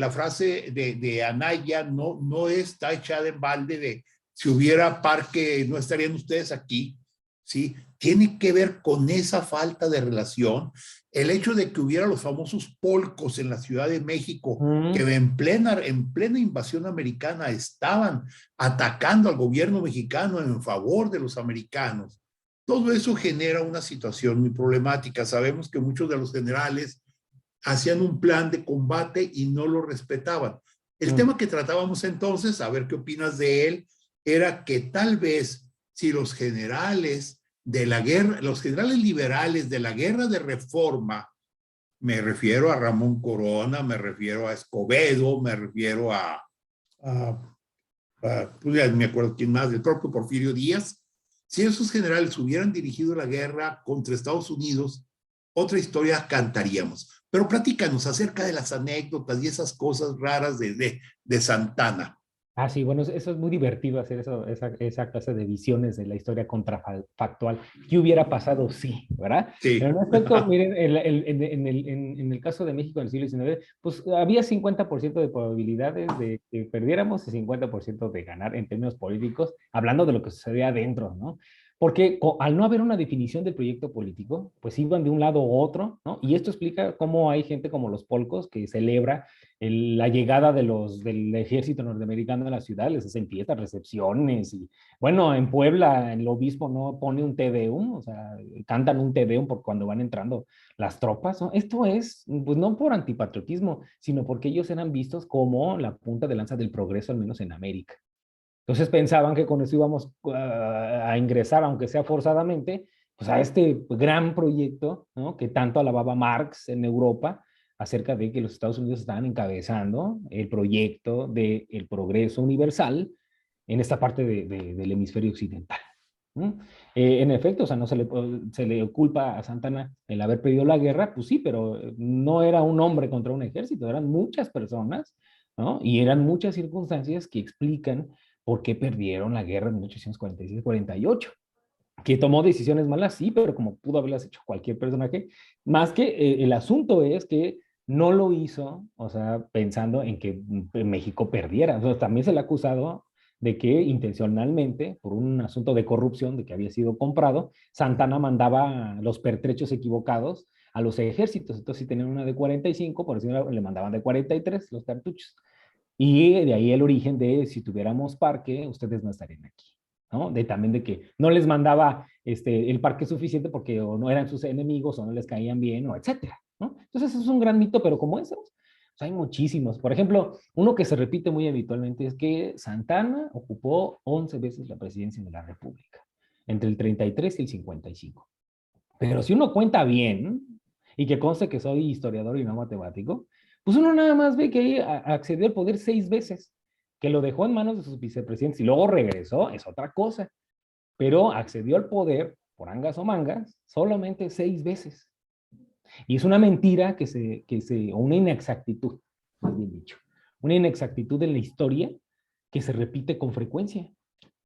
de Anaya no está echada en balde de si hubiera parque no estarían ustedes aquí, ¿sí? Tiene que ver con esa falta de relación. El hecho de que hubiera los famosos polcos en la Ciudad de México, que en plena invasión americana estaban atacando al gobierno mexicano en favor de los americanos. Todo eso genera una situación muy problemática. Sabemos que muchos de los generales hacían un plan de combate y no lo respetaban. El tema que tratábamos entonces, a ver qué opinas de él, era que tal vez si los generales de la guerra, los generales liberales de la guerra de reforma, me refiero a Ramón Corona, me refiero a Escobedo, me refiero a Pues ya me acuerdo quién más, el propio Porfirio Díaz. Si esos generales hubieran dirigido la guerra contra Estados Unidos, otra historia cantaríamos. Pero platícanos acerca de las anécdotas y esas cosas raras de Santana. Ah, sí, bueno, eso es muy divertido hacer eso, esa clase de visiones de la historia contrafactual. ¿Qué hubiera pasado? Sí, ¿verdad? Sí. Pero en efecto, miren, en el caso de México en el siglo XIX, pues había 50% de probabilidades de que perdiéramos y 50% de ganar en términos políticos, hablando de lo que sucedía adentro, ¿no? Porque al no haber una definición del proyecto político, pues iban de un lado u otro, ¿no? Y esto explica cómo hay gente como los polcos que celebra la llegada del ejército norteamericano a la ciudad, les hacen fiestas, recepciones, y bueno, en Puebla el obispo no pone un Te Deum, o sea, cantan un Te Deum por cuando van entrando las tropas, ¿no? Esto es, pues no por antipatriotismo, sino porque ellos eran vistos como la punta de lanza del progreso, al menos en América. Entonces pensaban que con eso íbamos a ingresar, aunque sea forzadamente, pues a este gran proyecto, ¿no? Que tanto alababa Marx en Europa, acerca de que los Estados Unidos estaban encabezando el proyecto del progreso universal en esta parte del hemisferio occidental. ¿No? En efecto, o sea, no se le culpa a Santana el haber perdido la guerra, pues sí, pero no era un hombre contra un ejército, eran muchas personas, ¿no? Y eran muchas circunstancias que explican por qué perdieron la guerra en 1846-48. Que tomó decisiones malas, sí, pero como pudo haberlas hecho cualquier personaje, más que el asunto es que no lo hizo, o sea, pensando en que México perdiera. O sea, también se le ha acusado de que intencionalmente, por un asunto de corrupción, de que había sido comprado, Santana mandaba los pertrechos equivocados a los ejércitos. Entonces, si tenían una de 45, por decirlo, le mandaban de 43 los cartuchos. Y de ahí el origen de si tuviéramos parque, ustedes no estarían aquí. ¿No? También de que no les mandaba el parque suficiente porque o no eran sus enemigos o no les caían bien o etcétera, ¿no? Entonces es un gran mito, pero como esos, pues hay muchísimos. Por ejemplo, uno que se repite muy habitualmente es que Santana ocupó 11 veces la presidencia de la República, entre el 33 y el 55. Pero si uno cuenta bien, y que conste que soy historiador y no matemático, pues uno nada más ve que accedió al poder 6 veces, que lo dejó en manos de sus vicepresidentes y luego regresó, es otra cosa, pero accedió al poder, por angas o mangas, solamente 6 veces. Y es una mentira o una inexactitud, más bien dicho, una inexactitud en la historia que se repite con frecuencia.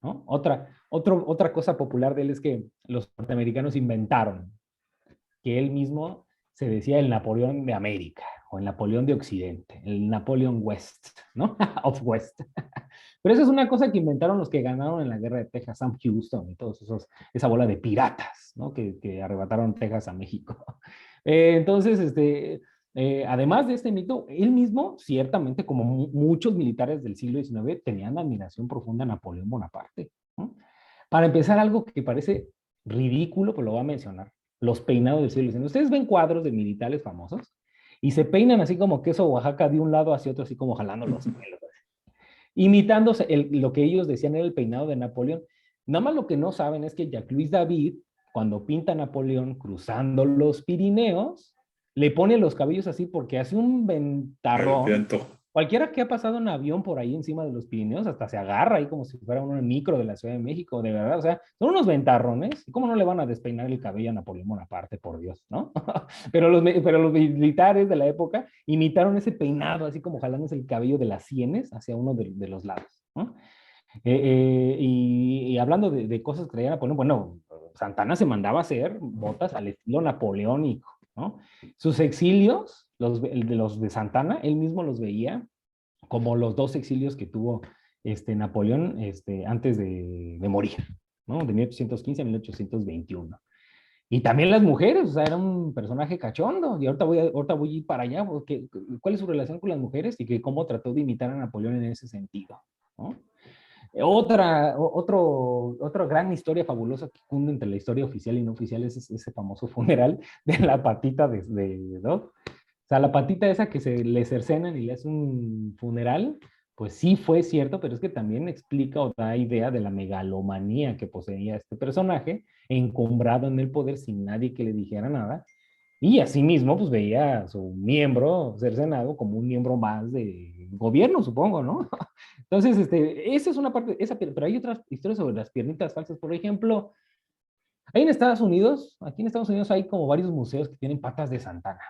¿No? Otra cosa popular de él es que los norteamericanos inventaron que él mismo se decía el Napoleón de América o el Napoleón de Occidente, el Napoleon West, ¿no? Of West. Pero eso es una cosa que inventaron los que ganaron en la guerra de Texas, Sam Houston y todos esa bola de piratas, ¿no? Que arrebataron Texas a México. Entonces, además de este mito, él mismo, ciertamente, como muchos militares del siglo XIX, tenían admiración profunda a Napoleón Bonaparte, ¿no? Para empezar, algo que parece ridículo, pues lo voy a mencionar, los peinados del siglo XIX. Ustedes ven cuadros de militares famosos y se peinan así como queso Oaxaca de un lado hacia otro, así como jalando los pelos, imitándose lo que ellos decían era el peinado de Napoleón. Nada más lo que no saben es que Jacques-Louis David, cuando pinta a Napoleón cruzando los Pirineos, le pone los cabellos así porque hace un ventarrón. Cualquiera que ha pasado en avión por ahí encima de los Pirineos hasta se agarra ahí como si fuera un micro de la Ciudad de México, de verdad. O sea, son unos ventarrones. ¿Cómo no le van a despeinar el cabello a Napoleón Bonaparte, por Dios, ¿no? pero los militares de la época imitaron ese peinado, así como jalándose el cabello de las sienes hacia uno de los lados, ¿no? Y hablando de cosas que traía Napoleón, bueno, Santana se mandaba a hacer botas al estilo napoleónico, ¿no? Sus exilios, los de Santana, él mismo los veía como los 2 exilios que tuvo Napoleón antes de morir, ¿no? De 1815 a 1821. Y también las mujeres, o sea, era un personaje cachondo. Y ahorita voy a ir para allá, porque ¿cuál es su relación con las mujeres? Y que cómo trató de imitar a Napoleón en ese sentido, ¿no? Otra gran historia fabulosa que cunde entre la historia oficial y no oficial es ese famoso funeral de la patita ¿no? O sea, la patita esa que se le cercenan y le hace un funeral, pues sí fue cierto, pero es que también explica o da idea de la megalomanía que poseía este personaje, encumbrado en el poder sin nadie que le dijera nada, y asimismo pues veía a su miembro cercenado como un miembro más gobierno, supongo, ¿no? Entonces, esa es una parte, pero hay otras historias sobre las piernitas falsas. Por ejemplo, ahí en Estados Unidos, aquí en Estados Unidos hay como varios museos que tienen patas de Santana.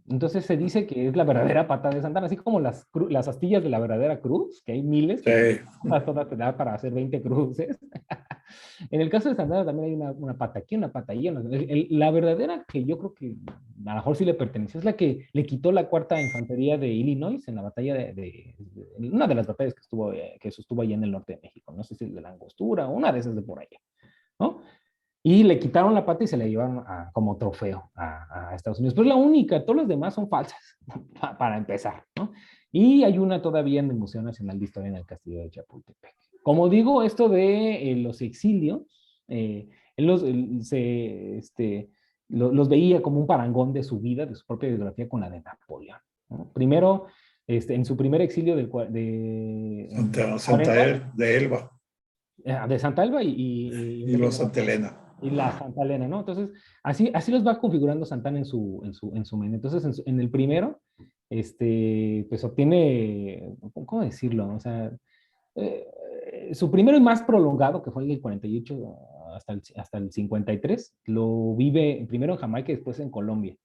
Entonces se dice que es la verdadera pata de Santana, así como las astillas de la verdadera cruz, que hay miles, que Sí. todas te da para hacer 20 cruces. En el caso de Santana también hay una pata aquí, una pata allí. La verdadera que yo creo que a lo mejor sí le perteneció es la que le quitó la cuarta infantería de Illinois en la batalla en una de las batallas que sostuvo allá en el norte de México. No sé si de la Angostura o una de esas de por allá, ¿no? Y le quitaron la pata y se la llevaron como trofeo a Estados Unidos. Pero es la única, todas las demás son falsas, para empezar, ¿no? Y hay una todavía en el Museo Nacional de Historia en el Castillo de Chapultepec. Como digo, esto de los exilios, él los veía como un parangón de su vida, de su propia biografía con la de Napoleón, ¿no? Primero, en su primer exilio De Elba de Santa Elba y los Santa Elena. y la Santa Elena, ¿no? Entonces, así los va configurando Santana en su mente. Entonces, en el primero, pues obtiene, ¿cómo decirlo? O sea, su primero y más prolongado, que fue el del 48 hasta el 53, lo vive primero en Jamaica y después en Colombia.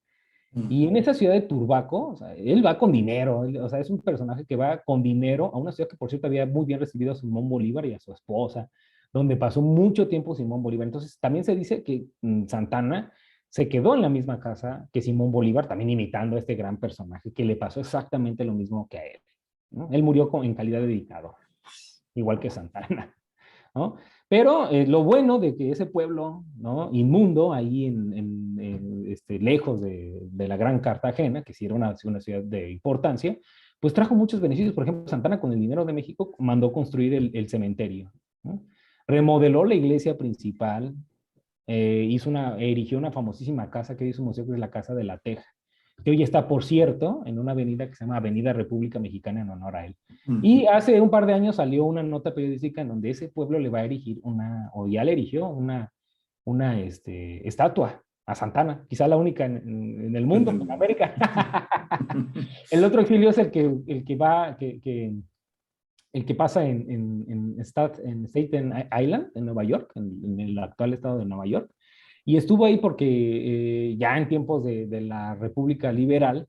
Y en esa ciudad de Turbaco, o sea, él va con dinero, o sea, es un personaje que va con dinero a una ciudad que, por cierto, había muy bien recibido a Simón Bolívar y a su esposa, donde pasó mucho tiempo Simón Bolívar. Entonces, también se dice que Santana se quedó en la misma casa que Simón Bolívar, también imitando a este gran personaje, que le pasó exactamente lo mismo que a él, ¿no? Él murió en calidad de dictador, igual que Santana, ¿no? Pero lo bueno de que ese pueblo, ¿no?, inmundo, ahí lejos de la gran Cartagena, que sí era una ciudad de importancia, pues trajo muchos beneficios. Por ejemplo, Santana, con el dinero de México, mandó construir el cementerio, ¿no? Remodeló la iglesia principal, erigió una famosísima casa que hizo un museo, que es la Casa de la Teja, que hoy está, por cierto, en una avenida que se llama Avenida República Mexicana en honor a él. Y hace un par de años salió una nota periodística en donde ese pueblo le va a erigir o ya le erigió una estatua a Santana, quizá la única en el mundo, en América. El otro exilio es el que pasa en Staten Island, en Nueva York, en el actual estado de Nueva York. Y estuvo ahí porque ya en tiempos de la República Liberal,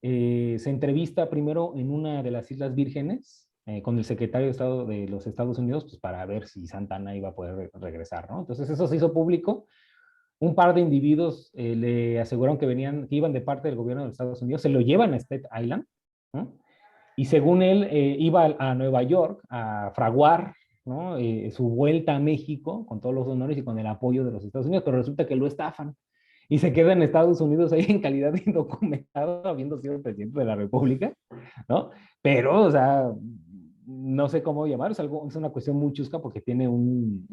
se entrevista primero en una de las Islas Vírgenes con el secretario de Estado de los Estados Unidos, pues para ver si Santana iba a poder regresar, ¿no? Entonces eso se hizo público. Un par de individuos le aseguraron que iban de parte del gobierno de los Estados Unidos, se lo llevan a Staten Island, ¿no? Y según él, iba a Nueva York a fraguar, ¿no?, su vuelta a México con todos los honores y con el apoyo de los Estados Unidos, pero resulta que lo estafan y se queda en Estados Unidos ahí en calidad de indocumentado, habiendo sido el presidente de la República, ¿no? Pero, o sea, no sé cómo llamar, es una cuestión muy chusca porque tiene un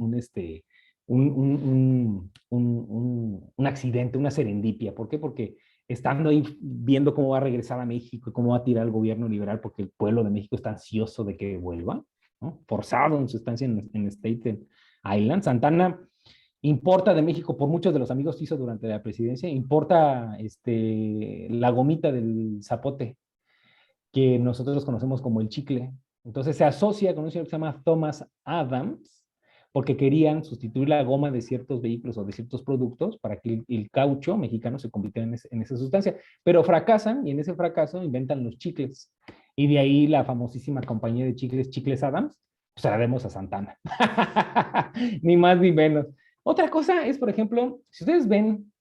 accidente, una serendipia. ¿Por qué? Porque estando ahí viendo cómo va a regresar a México y cómo va a tirar el gobierno liberal, porque el pueblo de México está ansioso de que vuelva, ¿no?, forzado en su estancia en Staten Island. Santana importa de México, por muchos de los amigos que hizo durante la presidencia, importa la gomita del zapote, que nosotros conocemos como el chicle. Entonces se asocia con un señor que se llama Thomas Adams, porque querían sustituir la goma de ciertos vehículos o de ciertos productos para que el caucho mexicano se convirtiera en esa sustancia. Pero fracasan, y en ese fracaso inventan los chicles. Y de ahí la famosísima compañía de chicles, Chicles Adams, pues se la demos a Santana. Ni más ni menos. Otra cosa es, por ejemplo, si ustedes ven,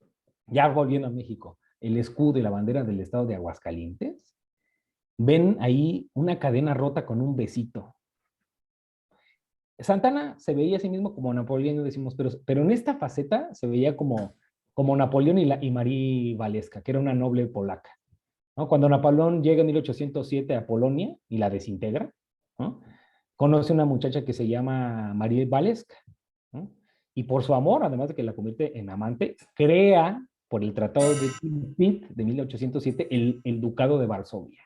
ya volviendo a México, el escudo y la bandera del estado de Aguascalientes, ven ahí una cadena rota con un besito. Santana se veía a sí mismo como Napoleón, decimos, pero en esta faceta se veía como Napoleón y Marie Waleska, que era una noble polaca, ¿no? Cuando Napoleón llega en 1807 a Polonia y la desintegra, ¿no?, conoce una muchacha que se llama Marie Waleska, ¿no?, y por su amor, además de que la convierte en amante, crea, por el Tratado de Tilsit de 1807, el Ducado de Varsovia,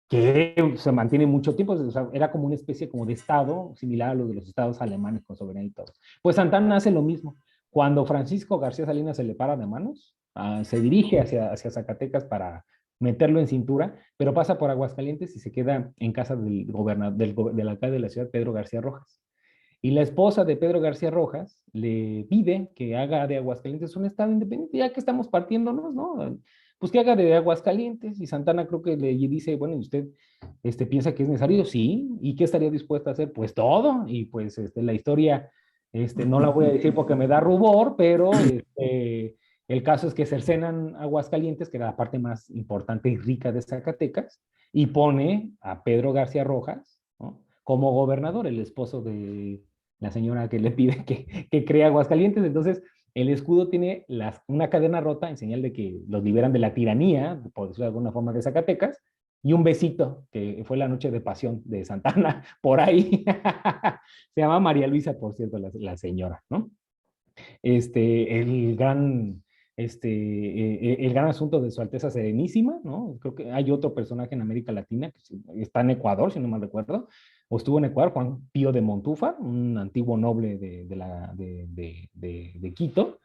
que se mantiene mucho tiempo. O sea, era como una especie como de estado, similar a los de los estados alemanes con soberanía y todo. Pues Santana hace lo mismo. Cuando Francisco García Salinas se le para de manos, se dirige hacia Zacatecas para meterlo en cintura, pero pasa por Aguascalientes y se queda en casa del gobernador, del alcalde de la ciudad, Pedro García Rojas. Y la esposa de Pedro García Rojas le pide que haga de Aguascalientes un estado independiente, ya que estamos partiéndonos, ¿no? Pues que haga de Aguascalientes. Y Santana creo que le dice, bueno, ¿y usted piensa que es necesario? Sí. ¿Y qué estaría dispuesto a hacer? Pues todo. Y pues la historia, no la voy a decir porque me da rubor, pero el caso es que cercenan Aguascalientes, que era la parte más importante y rica de Zacatecas, y pone a Pedro García Rojas, ¿no?, como gobernador, el esposo de la señora que le pide que crea Aguascalientes. Entonces, el escudo tiene una cadena rota en señal de que los liberan de la tiranía, por decirlo de alguna forma, de Zacatecas, y un besito, que fue la noche de pasión de Santana, por ahí. Se llama María Luisa, por cierto, la señora, ¿no? El gran, el gran asunto de Su Alteza Serenísima, ¿no? Creo que hay otro personaje en América Latina que está en Ecuador, si no mal recuerdo, o estuvo en Ecuador, Juan Pío de Montúfar, un antiguo noble de Quito,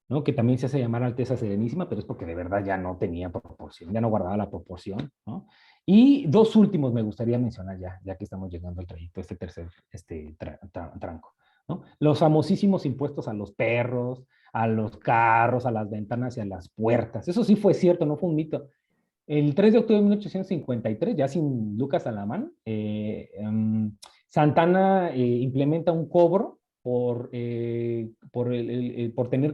¿no?, que también se hace llamar Alteza Serenísima, pero es porque de verdad ya no tenía proporción, ya no guardaba la proporción, ¿no? Y dos últimos me gustaría mencionar ya que estamos llegando al trayecto, tercer tranco, ¿no? Los famosísimos impuestos a los perros, a los carros, a las ventanas y a las puertas. Eso sí fue cierto, no fue un mito. El 3 de octubre de 1853, ya sin Lucas Alamán, Santana implementa un cobro por tener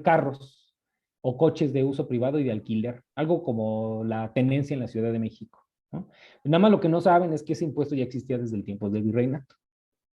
carros o coches de uso privado y de alquiler, algo como la tenencia en la Ciudad de México, ¿no? Nada más lo que no saben es que ese impuesto ya existía desde el tiempo del virreinato,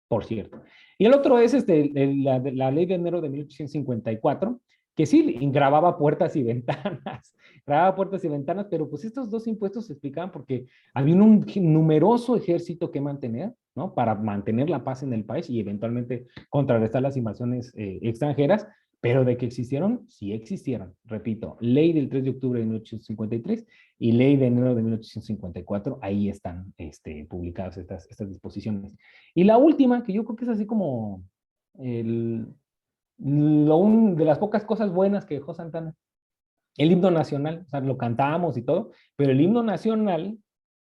por cierto. Y el otro es la ley de enero de 1854, que sí grababa puertas y ventanas, grababa puertas y ventanas, pero pues estos dos impuestos se explicaban porque había un numeroso ejército que mantener, ¿no?, para mantener la paz en el país y eventualmente contrarrestar las invasiones extranjeras, pero de que existieron, sí existieron. Repito, ley del 3 de octubre de 1853 y ley de enero de 1854, ahí están publicadas estas disposiciones. Y la última, que yo creo que es así como de las pocas cosas buenas que dejó Santana, el himno nacional. O sea, lo cantamos y todo, pero el himno nacional,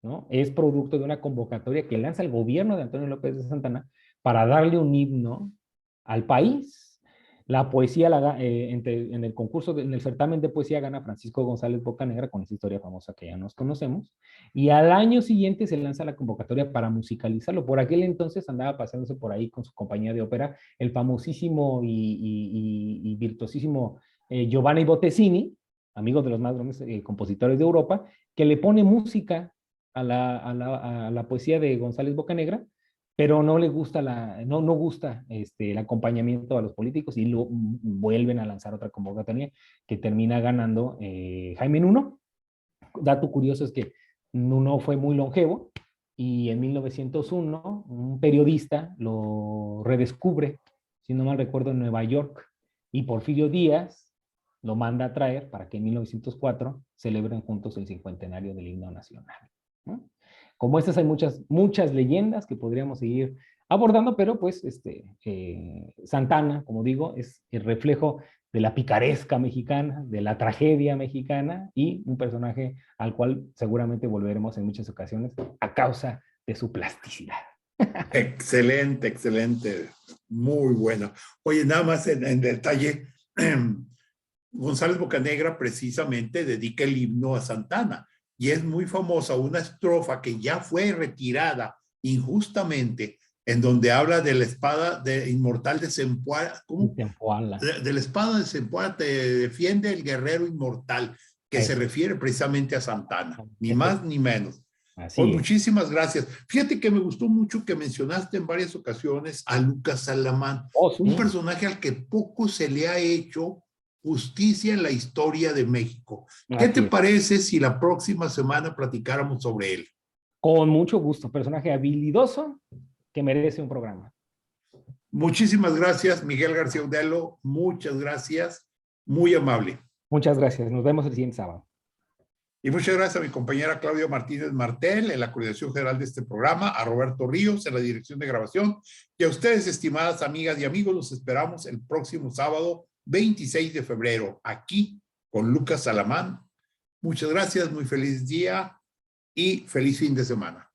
¿no?, es producto de una convocatoria que lanza el gobierno de Antonio López de Santana para darle un himno al país. La poesía, en el concurso, en el certamen de poesía, gana Francisco González Bocanegra con esa historia famosa que ya nos conocemos, y al año siguiente se lanza la convocatoria para musicalizarlo. Por aquel entonces andaba pasándose por ahí con su compañía de ópera, el famosísimo y virtuosísimo Giovanni Bottesini, amigo de los más grandes compositores de Europa, que le pone música a la poesía de González Bocanegra, pero no le gusta no gusta el acompañamiento a los políticos y lo vuelven a lanzar otra convocatoria que termina ganando Jaime Nuno. Dato curioso es que Nuno fue muy longevo y en 1901 un periodista lo redescubre, si no mal recuerdo, en Nueva York, y Porfirio Díaz lo manda a traer para que en 1904 celebren juntos el cincuentenario del himno nacional, ¿no? Como estas hay muchas leyendas que podríamos seguir abordando, pero pues Santana, como digo, es el reflejo de la picaresca mexicana, de la tragedia mexicana, y un personaje al cual seguramente volveremos en muchas ocasiones a causa de su plasticidad. Excelente, excelente. Muy bueno. Oye, nada más en detalle, González Bocanegra precisamente dedica el himno a Santana y es muy famosa una estrofa que ya fue retirada injustamente, en donde habla de la espada inmortal de Zempoala. ¿Cómo? De la espada de Zempoala te defiende el guerrero inmortal, que se refiere precisamente a Santana, ni más ni menos. Pues muchísimas gracias. Fíjate que me gustó mucho que mencionaste en varias ocasiones a Lucas Alamán, un personaje al que poco se le ha hecho justicia en la historia de México. ¿Qué te parece si la próxima semana platicáramos sobre él? Con mucho gusto, personaje habilidoso que merece un programa. Muchísimas gracias, Miguel García Udelo. Muchas gracias. Muy amable. Muchas gracias. Nos vemos el siguiente sábado. Y muchas gracias a mi compañera Claudia Martínez Martel en la coordinación general de este programa, a Roberto Ríos en la dirección de grabación, y a ustedes, estimadas amigas y amigos, los esperamos el próximo sábado 26 de febrero, aquí con Lucas Alamán, Muchas gracias, muy feliz día y feliz fin de semana.